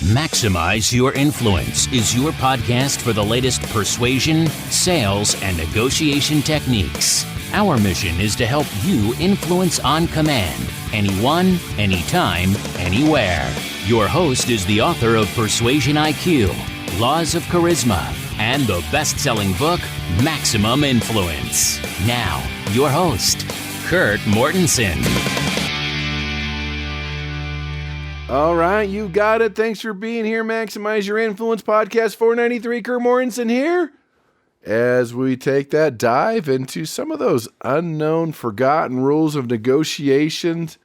Maximize Your Influence is your podcast for the latest persuasion, sales, and negotiation techniques. Our mission is to help you influence on command, anyone, anytime, anywhere. Your host is the author of Persuasion IQ, Laws of Charisma, and the best-selling book, Maximum Influence. Now, your host, Kurt Mortensen. All right, you got it. Thanks for being here. Maximize Your Influence Podcast 493. Kurt Mortensen here. As we take that dive into some of those unknown, forgotten rules of negotiations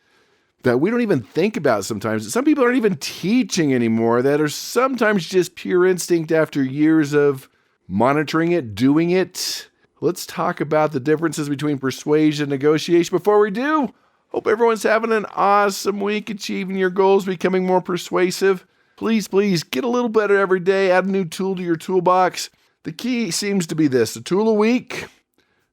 that we don't even think about sometimes, that some people aren't even teaching anymore, that are sometimes just pure instinct after years of monitoring it, doing it. Let's talk about the differences between persuasion and negotiation. Before we do, hope everyone's having an awesome week, achieving your goals, becoming more persuasive. Please get a little better every day. Add a new tool to your toolbox. The key seems to be this: the tool a week.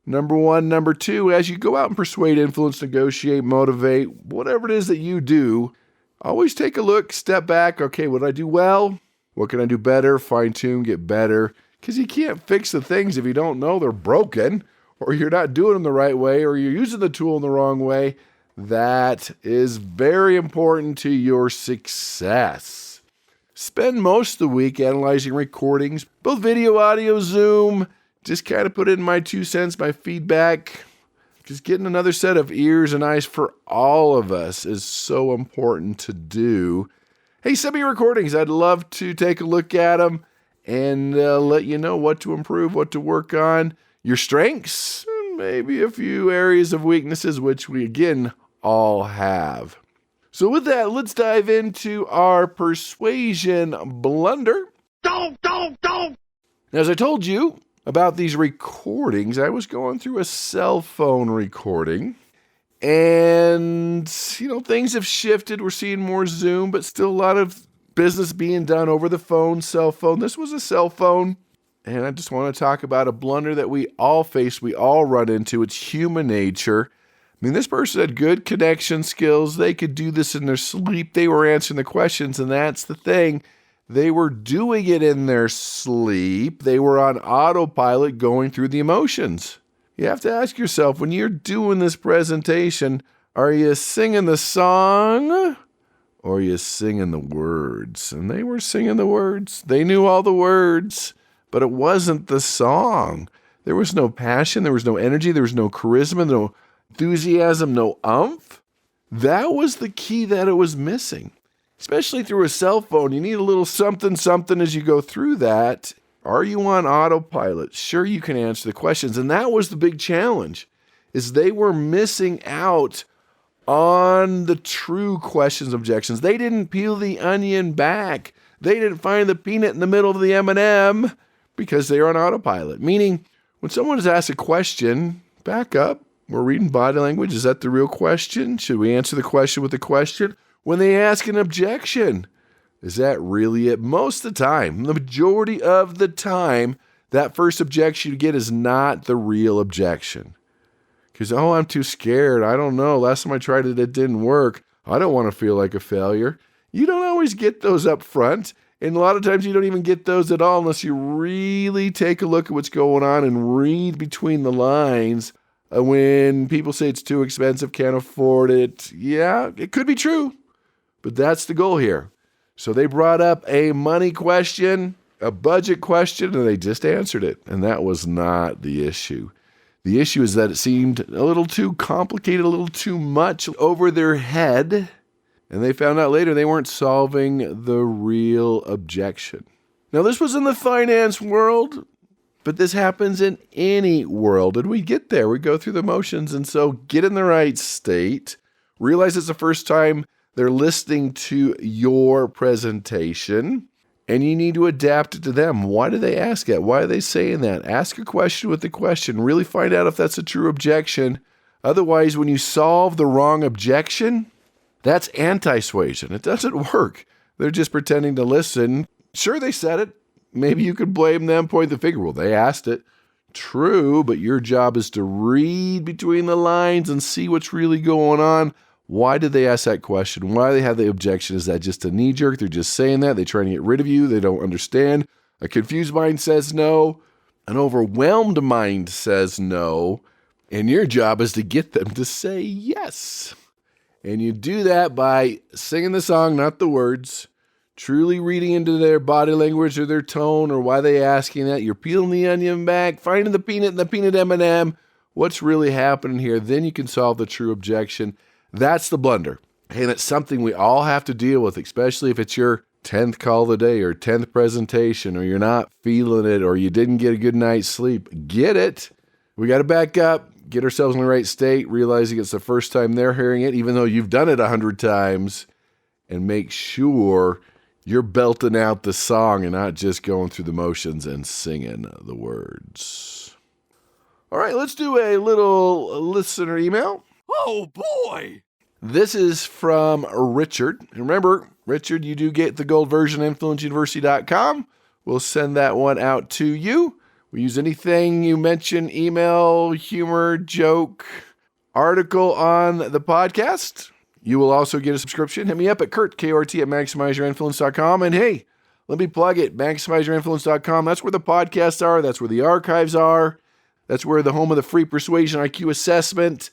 Number one. Number two, as you go out and persuade, influence, negotiate, motivate, whatever it is that you do, always take a look, step back. Okay, what did I do well? What can I do better? Fine tune, get better. Because you can't fix the things if you don't know they're broken, or you're not doing them the right way, or you're using the tool in the wrong way. That is very important to your success. Spend most of the week analyzing recordings, both video, audio, Zoom. Just kind of put in my 2 cents, my feedback. Just getting another set of ears and eyes for all of us is so important to do. Hey, send me your recordings. I'd love to take a look at them and let you know what to improve, what to work on, your strengths, maybe a few areas of weaknesses, which we, again, all have. So with that, let's dive into our persuasion blunder. Don't! As I told you about these recordings, I was going through a cell phone recording, and, things have shifted. We're seeing more Zoom, but still a lot of business being done over the phone, cell phone. This was a cell phone, and I just want to talk about a blunder that we all face, we all run into. It's human nature. I mean, this person had good connection skills. They could do this in their sleep. They were answering the questions, and that's the thing. They were doing it in their sleep. They were on autopilot going through the emotions. You have to ask yourself, when you're doing this presentation, are you singing the song or are you singing the words? And they were singing the words. They knew all the words, but it wasn't the song. There was no passion. There was no energy. There was no charisma, no enthusiasm, no umph. That was the key that it was missing. Especially through a cell phone, you need a little something as you go through that. Are you on autopilot? Sure, you can answer the questions. And that was the big challenge, is they were missing out on the true questions, objections. They didn't peel the onion back. They didn't find the peanut in the middle of the M&M because they were on autopilot. Meaning, when someone is asked a question, back up. We're reading body language. Is that the real question? Should we answer the question with the question? When they ask an objection, is that really it? Most of the time, the majority of the time, that first objection you get is not the real objection. Because, I'm too scared. I don't know. Last time I tried it, it didn't work. I don't want to feel like a failure. You don't always get those up front. And a lot of times you don't even get those at all unless you really take a look at what's going on and read between the lines. When people say it's too expensive, can't afford it, yeah, it could be true, but that's the goal here. So they brought up a money question, a budget question, and they just answered it, and that was not the issue. The issue is that it seemed a little too complicated, a little too much over their head, and they found out later they weren't solving the real objection. Now, this was in the finance world, but this happens in any world, and we get there. We go through the motions, and so get in the right state. Realize it's the first time they're listening to your presentation, and you need to adapt it to them. Why do they ask it? Why are they saying that? Ask a question with the question. Really find out if that's a true objection. Otherwise, when you solve the wrong objection, that's anti-suasion. It doesn't work. They're just pretending to listen. Sure, they said it. Maybe you could blame them, point the finger. Well, they asked it. True, but your job is to read between the lines and see what's really going on. Why did they ask that question? Why do they have the objection? Is that just a knee-jerk? They're just saying that. They're trying to get rid of you. They don't understand. A confused mind says no. An overwhelmed mind says no. And your job is to get them to say yes. And you do that by singing the song, not the words, truly reading into their body language or their tone or why they asking that. You're peeling the onion back, finding the peanut and the peanut M&M. What's really happening here? Then you can solve the true objection. That's the blunder. And it's something we all have to deal with, especially if it's your 10th call of the day or 10th presentation or you're not feeling it or you didn't get a good night's sleep. Get it. We got to back up, get ourselves in the right state, realizing it's the first time they're hearing it, even though you've done it 100 times, and make sure you're belting out the song and not just going through the motions and singing the words. All right, let's do a little listener email. Oh, boy! This is from Richard. Remember, Richard, you do get the gold version, influenceuniversity.com. We'll send that one out to you. We use anything you mention, email, humor, joke, article on the podcast. You will also get a subscription. Hit me up at Kurt, K-O-R-T, at MaximizeYourInfluence.com. And hey, let me plug it, MaximizeYourInfluence.com. That's where the podcasts are. That's where the archives are. That's where the home of the free Persuasion IQ assessment,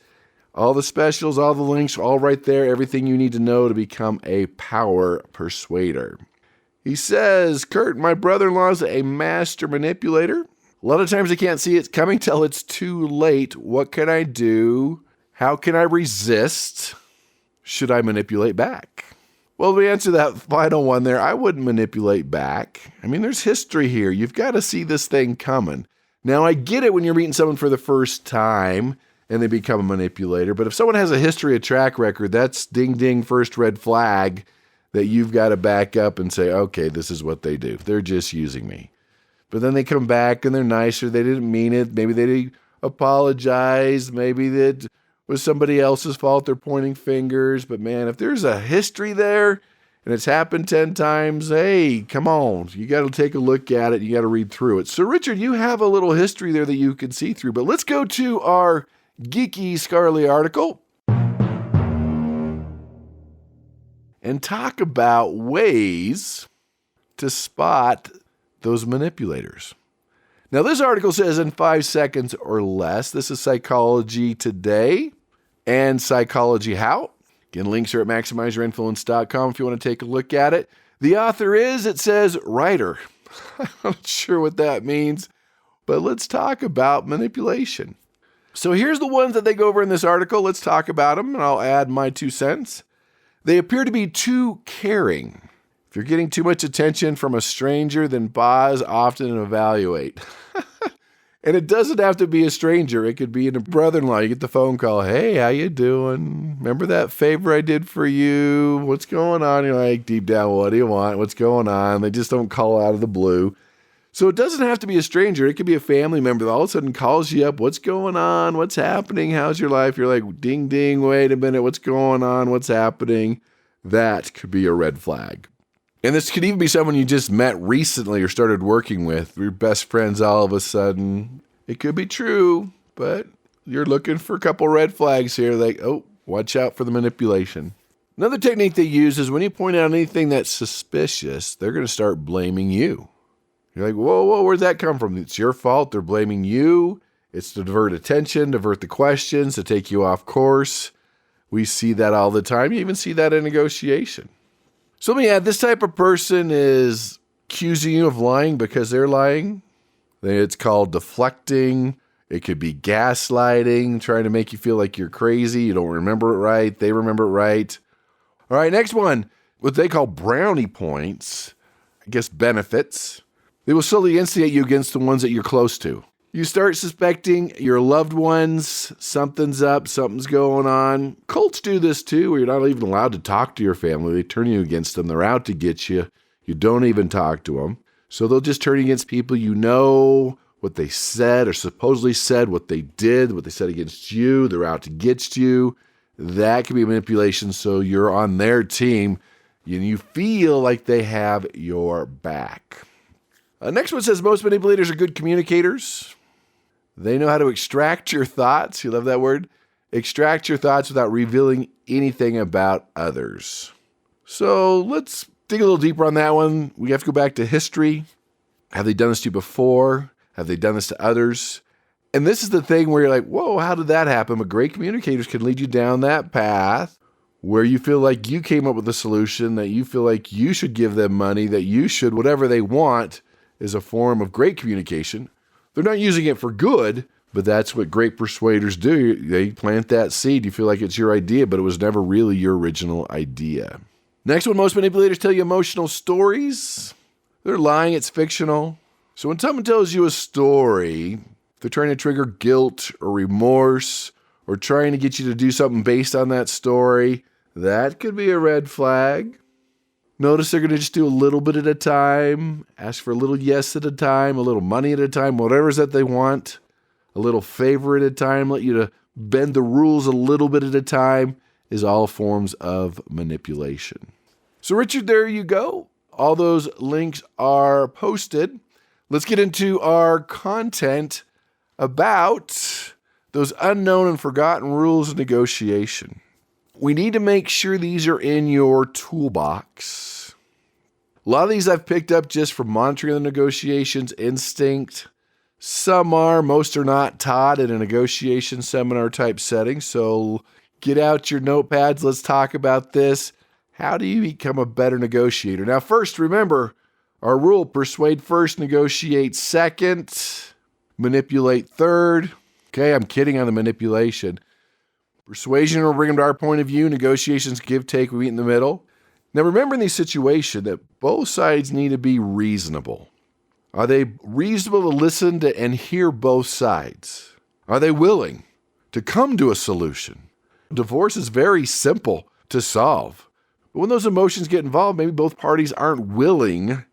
all the specials, all the links, all right there. Everything you need to know to become a power persuader. He says, Kurt, my brother-in-law is a master manipulator. A lot of times I can't see it coming till it's too late. What can I do? How can I resist? Should I manipulate back? Well, to answer that final one there, I wouldn't manipulate back. I mean, there's history here. You've got to see this thing coming. Now, I get it when you're meeting someone for the first time and they become a manipulator, but if someone has a history, a track record, that's ding, ding, first red flag that you've got to back up and say, okay, this is what they do. They're just using me. But then they come back and they're nicer. They didn't mean it. Maybe they apologized. Maybe that was somebody else's fault. They're pointing fingers. But man, if there's a history there and it's happened 10 times, hey, come on. You got to take a look at it. You got to read through it. So Richard, you have a little history there that you can see through. But let's go to our geeky Scarly article and talk about ways to spot those manipulators. Now, this article says in 5 seconds or less. This is Psychology Today and Psychology How. Again, links are at MaximizeYourInfluence.com if you want to take a look at it. The author is, it says, writer. I'm not sure what that means, but let's talk about manipulation. So here's the ones that they go over in this article. Let's talk about them, and I'll add my 2 cents. They appear to be too caring. If you're getting too much attention from a stranger, then pause often and evaluate. And it doesn't have to be a stranger. It could be a brother-in-law. You get the phone call. Hey, how you doing? Remember that favor I did for you? What's going on? You're like, deep down, what do you want? What's going on? They just don't call out of the blue. So it doesn't have to be a stranger. It could be a family member that all of a sudden calls you up. What's going on? What's happening? How's your life? You're like, ding, ding, wait a minute. What's going on? What's happening? That could be a red flag. And this could even be someone you just met recently or started working with. Your best friends all of a sudden. It could be true, but you're looking for a couple red flags here. Like, oh, watch out for the manipulation. Another technique they use is when you point out anything that's suspicious, they're going to start blaming you. You're like, whoa, where'd that come from? It's your fault. They're blaming you. It's to divert attention, divert the questions, to take you off course. We see that all the time. You even see that in negotiation. So let me add, this type of person is accusing you of lying because they're lying. It's called deflecting. It could be gaslighting, trying to make you feel like you're crazy. You don't remember it right. They remember it right. All right, next one, what they call brownie points, I guess benefits. They will slowly instigate you against the ones that you're close to. You start suspecting your loved ones, something's up, something's going on. Cults do this too, where you're not even allowed to talk to your family. They turn you against them. They're out to get you. You don't even talk to them. So they'll just turn against people you know, what they said or supposedly said, what they did, what they said against you. They're out to get you. That can be manipulation, so you're on their team and you feel like they have your back. Next one says most manipulators are good communicators. They know how to extract your thoughts. You love that word? extract your thoughts without revealing anything about others. So let's dig a little deeper on that one. We have to go back to history. Have they done this to you before? Have they done this to others? And this is the thing where you're like, whoa, how did that happen? But great communicators can lead you down that path where you feel like you came up with a solution, that you feel like you should give them money, that you should, whatever they want is a form of great communication. They're not using it for good, but that's what great persuaders do. They plant that seed. You feel like it's your idea, but it was never really your original idea. Next one, most manipulators tell you emotional stories. They're lying, it's fictional. So when someone tells you a story, they're trying to trigger guilt or remorse or trying to get you to do something based on that story, that could be a red flag. Notice they're going to just do a little bit at a time, ask for a little yes at a time, a little money at a time, whatever it is that they want, a little favor at a time, let you to bend the rules a little bit at a time, is all forms of manipulation. So Richard, there you go. All those links are posted. Let's get into our content about those unknown and forgotten rules of negotiation. We need to make sure these are in your toolbox. A lot of these I've picked up just from monitoring the negotiations instinct. Some are, most are not taught in a negotiation seminar type setting. So get out your notepads. Let's talk about this. How do you become a better negotiator? Now, first, remember our rule: persuade first, negotiate second, manipulate third. Okay, I'm kidding on the manipulation. Persuasion will bring them to our point of view. Negotiations, give, take, we meet in the middle. Now, remember in these situations that both sides need to be reasonable. Are they reasonable to listen to and hear both sides? Are they willing to come to a solution? Divorce is very simple to solve. But when those emotions get involved, maybe both parties aren't willing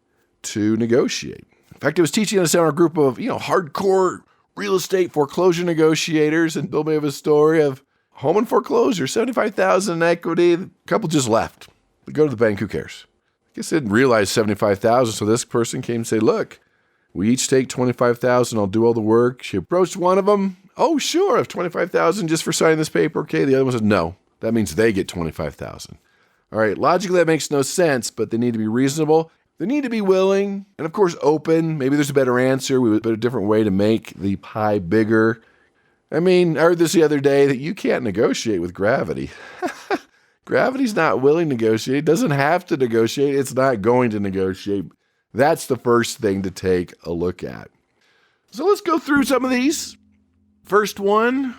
to negotiate. In fact, I was teaching in a seminar group of, hardcore real estate foreclosure negotiators, and Bill may have a story of home and foreclosure, $75,000 in equity. The couple just left. They go to the bank, who cares? I guess they didn't realize $75,000, so this person came and said, look, we each take $25,000, I'll do all the work. She approached one of them. Oh, sure, I have $25,000 just for signing this paper. Okay, the other one said, no, that means they get $25,000. All right, logically that makes no sense, but they need to be reasonable. They need to be willing and, of course, open. Maybe there's a better answer, a different way to make the pie bigger. I heard this the other day that you can't negotiate with gravity. Gravity's not willing to negotiate. It doesn't have to negotiate. It's not going to negotiate. That's the first thing to take a look at. So let's go through some of these. First one,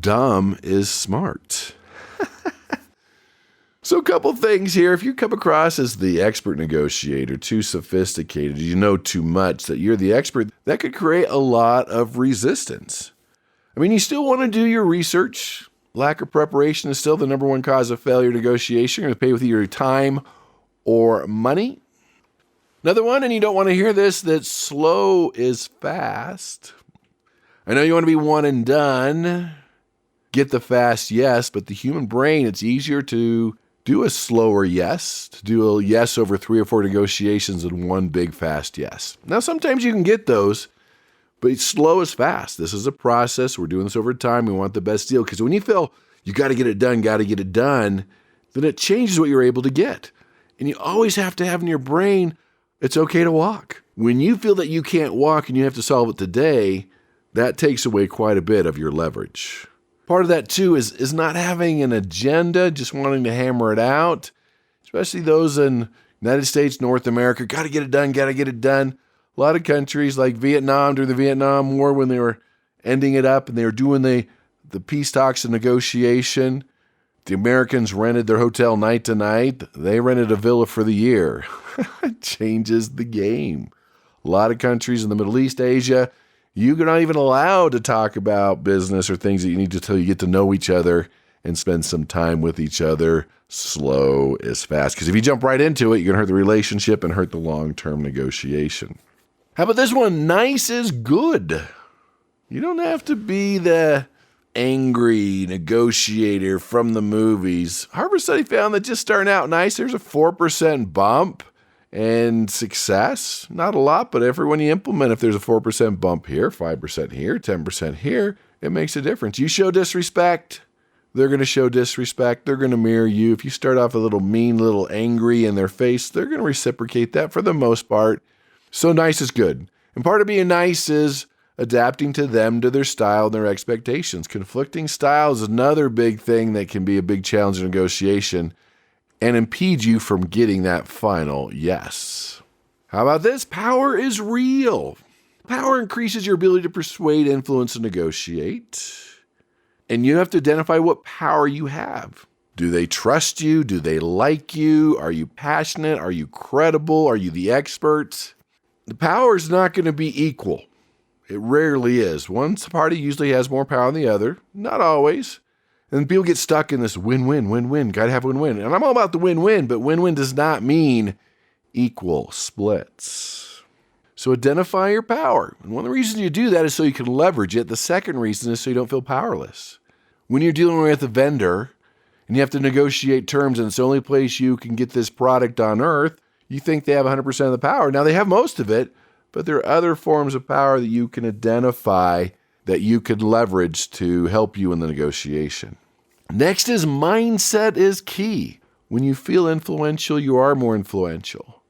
dumb is smart. So a couple things here. If you come across as the expert negotiator, too sophisticated, you know too much, that you're the expert, that could create a lot of resistance. You still want to do your research. Lack of preparation is still the number one cause of failure negotiation. You're going to pay with either your time or money. Another one, and you don't want to hear this, that slow is fast. I know you want to be one and done, get the fast yes, but the human brain, it's easier to do a slower yes, to do a yes over 3 or 4 negotiations than one big fast yes. Now, sometimes you can get those, but slow is fast. This is a process. We're doing this over time. We want the best deal. Because when you feel you got to get it done, then it changes what you're able to get. And you always have to have in your brain, it's okay to walk. When you feel that you can't walk and you have to solve it today, that takes away quite a bit of your leverage. Part of that, too, is not having an agenda, just wanting to hammer it out, especially those in United States, North America. Got to get it done. A lot of countries like Vietnam, during the Vietnam War, when they were ending it up and they were doing the peace talks and negotiation, the Americans rented their hotel night to night. They rented a villa for the year. It changes the game. A lot of countries in the Middle East, Asia, you're not even allowed to talk about business or things that you need to till you get to know each other and spend some time with each other. Slow is fast. Because if you jump right into it, you're going to hurt the relationship and hurt the long-term negotiation. How about this one? Nice is good. You don't have to be the angry negotiator from the movies. Harvard study found that just starting out nice, there's a 4% bump and success. Not a lot, but when you implement, if there's a 4% bump here, 5% here, 10% here, it makes a difference. You show disrespect, they're going to show disrespect. They're going to mirror you. If you start off a little mean, a little angry in their face, they're going to reciprocate that for the most part. So nice is good. And part of being nice is adapting to them, to their style, and their expectations. Conflicting style is another big thing that can be a big challenge in negotiation and impede you from getting that final yes. How about this? Power is real. Power increases your ability to persuade, influence, and negotiate. And you have to identify what power you have. Do they trust you? Do they like you? Are you passionate? Are you credible? Are you the expert? The power is not going to be equal. It rarely is. One party usually has more power than the other. Not always. And people get stuck in this win-win, win-win. Got to have win-win. And I'm all about the win-win, but win-win does not mean equal splits. So identify your power. And one of the reasons you do that is so you can leverage it. The second reason is so you don't feel powerless. When you're dealing with a vendor and you have to negotiate terms and it's the only place you can get this product on earth, you think they have 100% of the power. Now, they have most of it, but there are other forms of power that you can identify that you could leverage to help you in the negotiation. Next is mindset is key. When you feel influential, you are more influential.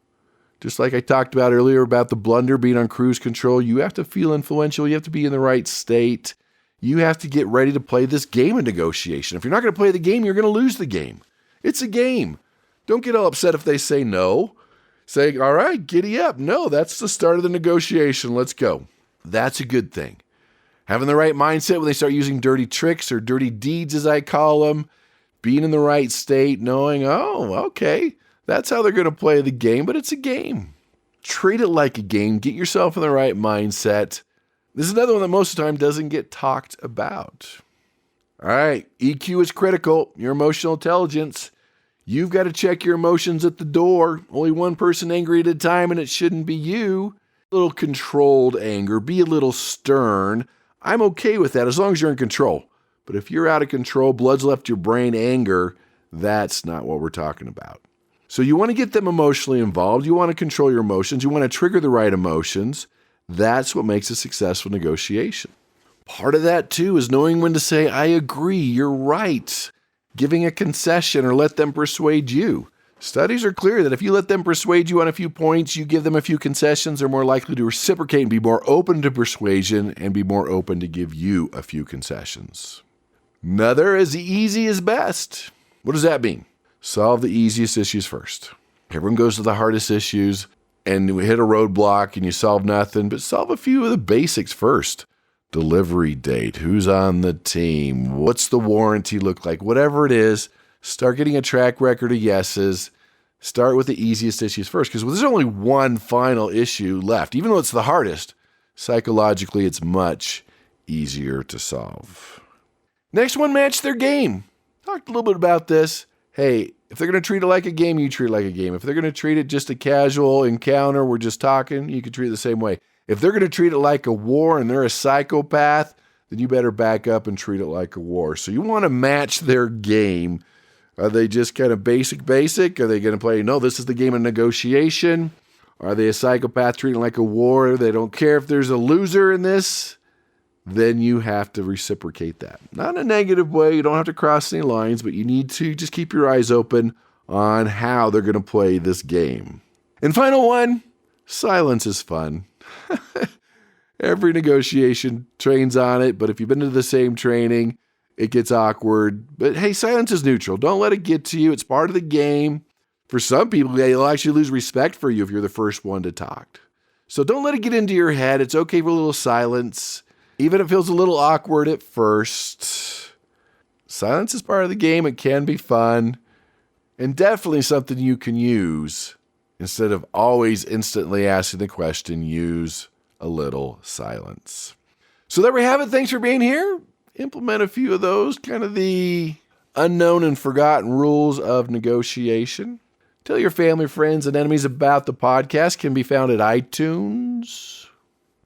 Just like I talked about earlier about the blunder being on cruise control, you have to feel influential. You have to be in the right state. You have to get ready to play this game of negotiation. If you're not going to play the game, you're going to lose the game. It's a game. Don't get all upset if they say no. Say, all right, giddy up. No, that's the start of the negotiation. Let's go. That's a good thing. Having the right mindset when they start using dirty tricks or dirty deeds, as I call them, being in the right state, knowing, oh, okay, that's how they're going to play the game, but it's a game. Treat it like a game. Get yourself in the right mindset. This is another one that most of the time doesn't get talked about. All right, EQ is critical. Your emotional intelligence. You've got to check your emotions at the door. Only one person angry at a time, and it shouldn't be you. A little controlled anger. Be a little stern. I'm okay with that as long as you're in control. But if you're out of control, blood's left your brain, anger, that's not what we're talking about. So you want to get them emotionally involved. You want to control your emotions. You want to trigger the right emotions. That's what makes a successful negotiation. Part of that, too, is knowing when to say, I agree, you're right. Giving a concession or let them persuade you. Studies are clear that if you let them persuade you on a few points, you give them a few concessions, they're more likely to reciprocate and be more open to persuasion and be more open to give you a few concessions. Another is the easy is best. What does that mean? Solve the easiest issues first. Everyone goes to the hardest issues and we hit a roadblock and you solve nothing, but solve a few of the basics first. Delivery date, who's on the team, what's the warranty look like, whatever it is, start getting a track record of yeses. Start with the easiest issues first, because there's only one final issue left. Even though it's the hardest, psychologically it's much easier to solve. Next one, match their game. Talked a little bit about this. Hey, if they're going to treat it like a game, you treat it like a game. If they're going to treat it just a casual encounter, we're just talking, you can treat it the same way. If they're going to treat it like a war and they're a psychopath, then you better back up and treat it like a war. So you want to match their game. Are they just kind of basic? Are they going to play, no, this is the game of negotiation? Are they a psychopath treating it like a war? They don't care if there's a loser in this. Then you have to reciprocate that. Not in a negative way. You don't have to cross any lines, but you need to just keep your eyes open on how they're going to play this game. And final one, silence is fun. Every negotiation trains on it, but if you've been to the same training, it gets awkward. But hey, silence is neutral. Don't let it get to you. It's part of the game. For some people, they'll actually lose respect for you if you're the first one to talk. So don't let it get into your head. It's okay for a little silence. Even if it feels a little awkward at first. Silence is part of the game. It can be fun. And definitely something you can use. Instead of always instantly asking the question, use a little silence. So there we have it. Thanks for being here. Implement a few of those, kind of the unknown and forgotten rules of negotiation. Tell your family, friends, and enemies about the podcast. Can be found at iTunes,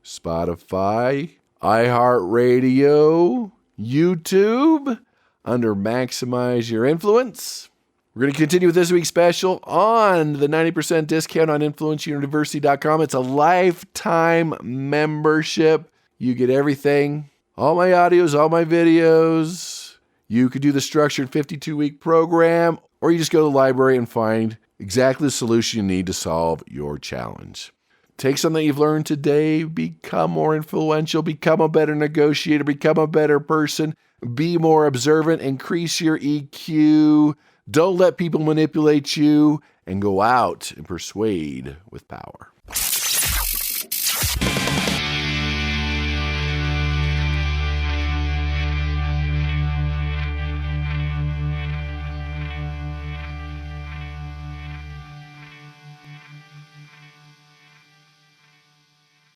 Spotify, iHeartRadio, YouTube, under Maximize Your Influence. We're going to continue with this week's special on the 90% discount on influenceuniversity.com. It's a lifetime membership. You get everything, all my audios, all my videos. You could do the structured 52-week program, or you just go to the library and find exactly the solution you need to solve your challenge. Take something you've learned today, become more influential, become a better negotiator, become a better person, be more observant, increase your EQ. Don't let people manipulate you, and go out and persuade with power.